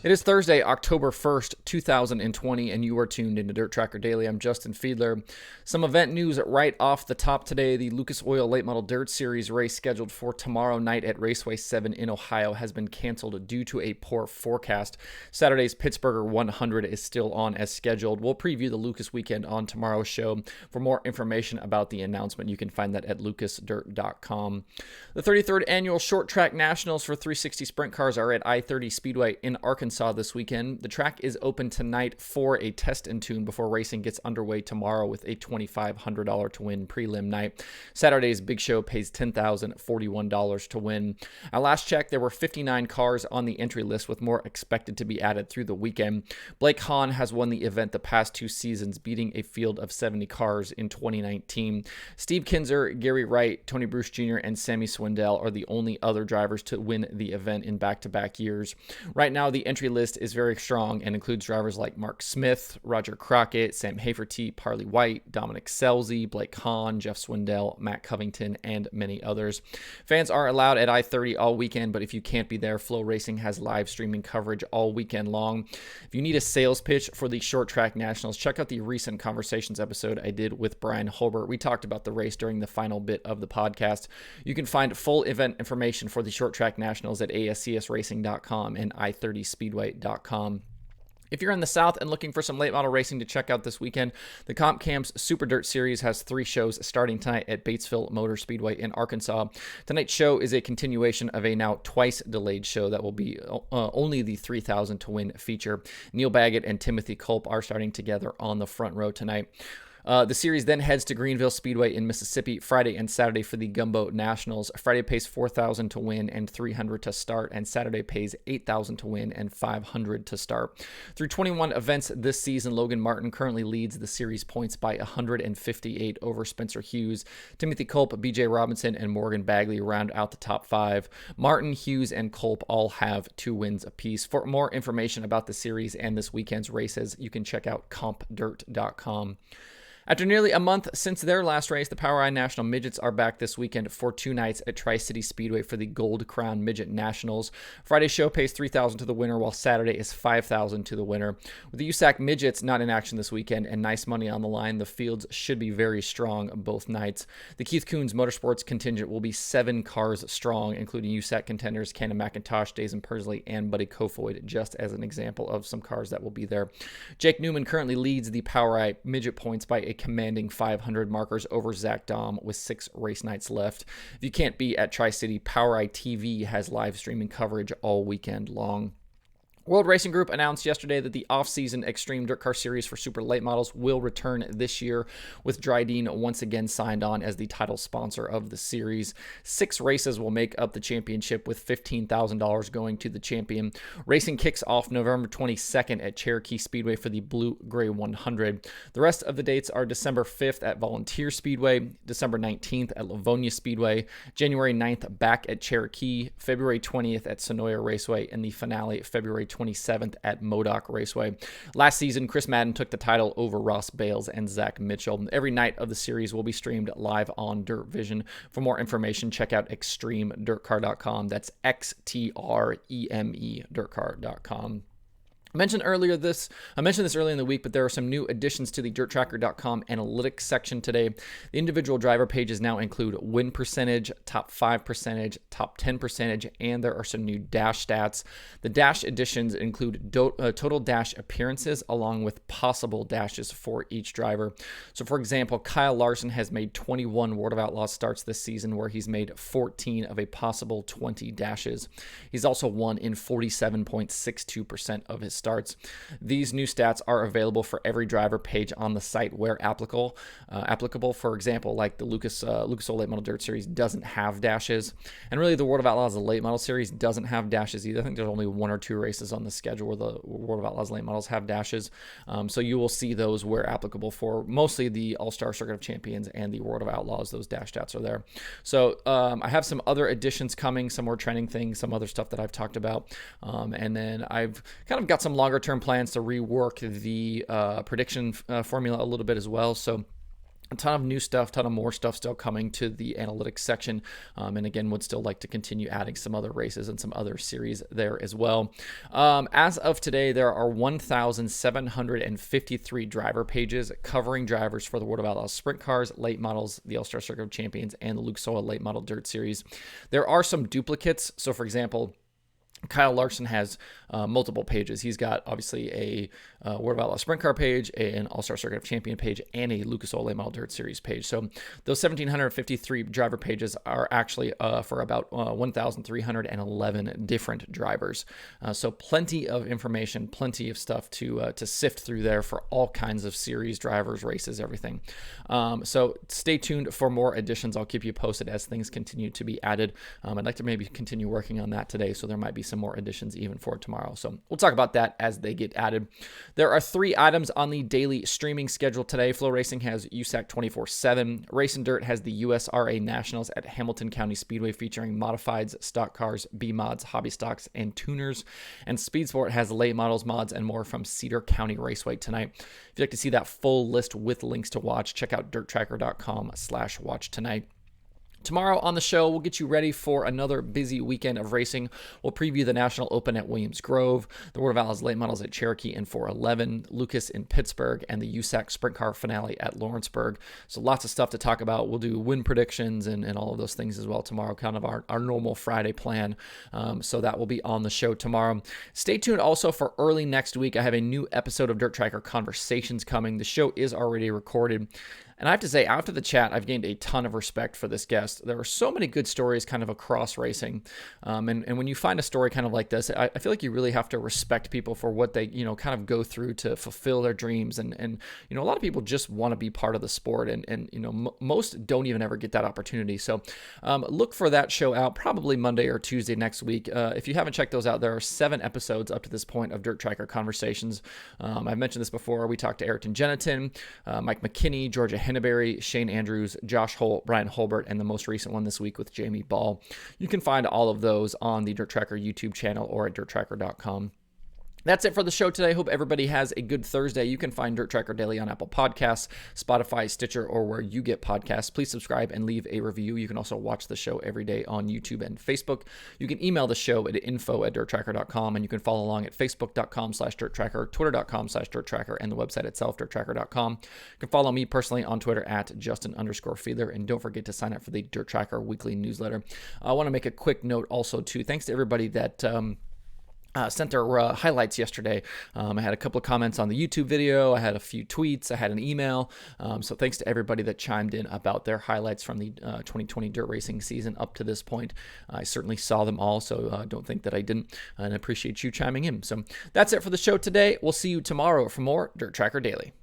It is Thursday, October 1st, 2020, and you are tuned into Dirt Tracker Daily. I'm Justin Fiedler. Some event news right off the top today. The Lucas Oil Late Model Dirt Series race scheduled for tomorrow night at Raceway 7 in Ohio has been canceled due to a poor forecast. Saturday's Pittsburgher 100 is still on as scheduled. We'll preview the Lucas weekend on tomorrow's show. For more information about the announcement, you can find that at lucasdirt.com. The 33rd Annual Short Track Nationals for 360 Sprint Cars are at I-30 Speedway in Arkansas this weekend. The track is open tonight for a test and tune before racing gets underway tomorrow with a $2,500 to win prelim night. Saturday's big show pays $10,041 to win. At last check, there were 59 cars on the entry list, with more expected to be added through the weekend. Blake Hahn has won the event the past 2 seasons, beating a field of 70 cars in 2019. Steve Kinzer, Gary Wright, Tony Bruce Jr., and Sammy Swindell are the only other drivers to win the event in back-to-back years. Right now, the entry list is very strong and includes drivers like Mark Smith, Roger Crockett, Sam Haferty, Parley White, Dominic Scelzi, Blake Hahn, Jeff Swindell, Matt Covington, and many others. Fans are allowed at I-30 all weekend, but if you can't be there, Flow Racing has live streaming coverage all weekend long. If you need a sales pitch for the Short Track Nationals, check out the recent Conversations episode I did with Brian Holbert. We talked about the race during the final bit of the podcast. You can find full event information for the Short Track Nationals at ascsracing.com and I30speedway.com. If you're in the South and looking for some late model racing to check out this weekend, the Comp Camps Super Dirt Series has 3 shows starting tonight at Batesville Motor Speedway in Arkansas. Tonight's show is a continuation of a now twice delayed show that will be only the 3,000 to win feature. Neil Baggett and Timothy Culp are starting together on the front row tonight. The series then heads to Greenville Speedway in Mississippi Friday and Saturday for the Gumbo Nationals. Friday pays $4,000 to win and $300 to start, and Saturday pays $8,000 to win and $500 to start. Through 21 events this season, Logan Martin currently leads the series points by 158 over Spencer Hughes. Timothy Culp, BJ Robinson, and Morgan Bagley round out the top 5. Martin, Hughes, and Culp all have 2 wins apiece. For more information about the series and this weekend's races, you can check out compdirt.com. After nearly a month since their last race, the POWRi National Midgets are back this weekend for 2 nights at Tri-City Speedway for the Gold Crown Midget Nationals. Friday's show pays $3,000 to the winner, while Saturday is $5,000 to the winner. With the USAC Midgets not in action this weekend and nice money on the line, the fields should be very strong both nights. The Keith Kunz Motorsports contingent will be 7 cars strong, including USAC contenders Cannon McIntosh, Dazen Persley, and Buddy Kofoid, just as an example of some cars that will be there. Jake Newman currently leads the POWRi Midget points by a commanding 500 markers over Zach Dahm with 6 race nights left. If you can't be at Tri-City, POWRi TV has live streaming coverage all weekend long. World Racing Group announced yesterday that the off-season Xtreme DIRTCar Series for super late models will return this year, with Dryden once again signed on as the title sponsor of the series. 6 races will make up the championship, with $15,000 going to the champion. Racing kicks off November 22nd at Cherokee Speedway for the Blue Gray 100. The rest of the dates are December 5th at Volunteer Speedway, December 19th at Livonia Speedway, January 9th back at Cherokee, February 20th at Sonoya Raceway, and the finale February 27th at Modoc Raceway. Last season, Chris Madden took the title over Ross Bales and Zach Mitchell. Every night of the series will be streamed live on Dirt Vision. For more information, check out XtremeDIRTcar.com. That's XTREME DIRTcar.com. I mentioned this earlier in the week, but there are some new additions to the DIRTRACKR.com analytics section today. The individual driver pages now include win percentage, top 5 percentage, top 10 percentage, and there are some new dash stats. The dash additions include total dash appearances along with possible dashes for each driver. So, for example, Kyle Larson has made 21 World of Outlaws starts this season, where he's made 14 of a possible 20 dashes. He's also won in 47.62% of his starts. These new stats are available for every driver page on the site where applicable. For example, like the Lucas Oil Late Model Dirt Series doesn't have dashes, and really the World of Outlaws, the Late Model Series, doesn't have dashes either. I think there's only 1 or 2 races on the schedule where the World of Outlaws Late Models have dashes. So you will see those where applicable for mostly the All-Star Circuit of Champions and the World of Outlaws. Those dash stats are there. So I have some other additions coming, some more trending things, some other stuff that I've talked about, and then I've kind of got some longer term plans to rework the prediction formula a little bit as well. So a ton of new stuff, ton of more stuff still coming to the analytics section. And again, would still like to continue adding some other races and some other series there as well. As of today, there are 1,753 driver pages covering drivers for the World of Outlaws Sprint Cars, late models, the All-Star Circuit of Champions, and the Lucas Oil Late Model Dirt Series. There are some duplicates. So for example, Kyle Larson has multiple pages. He's got obviously a World of Outlaws Sprint Car page, an All-Star Circuit of Champion page, and a Lucas Oil Late Model Dirt Series page. So those 1,753 driver pages are actually for about 1,311 different drivers. So plenty of information, plenty of stuff to sift through there for all kinds of series, drivers, races, everything. So stay tuned for more additions. I'll keep you posted as things continue to be added. I'd like to maybe continue working on that today, so there might be some more additions even for tomorrow. So we'll talk about that as they get added. There are 3 items on the daily streaming schedule today. Flow Racing has USAC 24/7. Race and Dirt has the USRA Nationals at Hamilton County Speedway featuring modifieds, stock cars, B-mods, hobby stocks, and tuners. And Speed Sport has late models, mods, and more from Cedar County Raceway tonight. If you'd like to see that full list with links to watch, check out DIRTRACKR.com/watch tonight. Tomorrow on the show, we'll get you ready for another busy weekend of racing. We'll preview the National Open at Williams Grove, the World of Outlaws Late Models at Cherokee and 411, Lucas in Pittsburgh, and the USAC Sprint Car finale at Lawrenceburg. So lots of stuff to talk about. We'll do win predictions and all of those things as well tomorrow, kind of our normal Friday plan. So that will be on the show tomorrow. Stay tuned also for early next week. I have a new episode of DIRTRACKR Conversations coming. The show is already recorded. And I have to say, after the chat, I've gained a ton of respect for this guest. There are so many good stories kind of across racing. And when you find a story kind of like this, I feel like you really have to respect people for what they, kind of go through to fulfill their dreams. And a lot of people just want to be part of the sport. And most don't even ever get that opportunity. So look for that show out probably Monday or Tuesday next week. If you haven't checked those out, there are 7 episodes up to this point of DIRTRACKR Conversations. I've mentioned this before. We talked to Ayrton Genitin, Mike McKinney, Georgia Henneberry, Shane Andrews, Josh Holt, Brian Holbert, and the most recent one this week with Jamie Ball. You can find all of those on the DIRTRACKR YouTube channel or at DIRTRACKR.com. That's it for the show today. Hope everybody has a good Thursday. You can find DIRTRACKR Daily on Apple Podcasts, Spotify, Stitcher, or where you get podcasts. Please subscribe and leave a review. You can also watch the show every day on YouTube and Facebook. You can email the show at info@dirtracker.com, and you can follow along at facebook.com/dirttracker, twitter.com/dirttracker, and the website itself, dirttracker.com. You can follow me personally on Twitter at Justin_Fiedler, and don't forget to sign up for the DIRTRACKR weekly newsletter. I want to make a quick note also, too. Thanks to everybody that sent their highlights yesterday. I had a couple of comments on the YouTube video. I had a few tweets. I had an email. So thanks to everybody that chimed in about their highlights from the 2020 dirt racing season up to this point. I certainly saw them all, so don't think that I didn't, and I appreciate you chiming in. So that's it for the show today. We'll see you tomorrow for more DIRTRACKR Daily.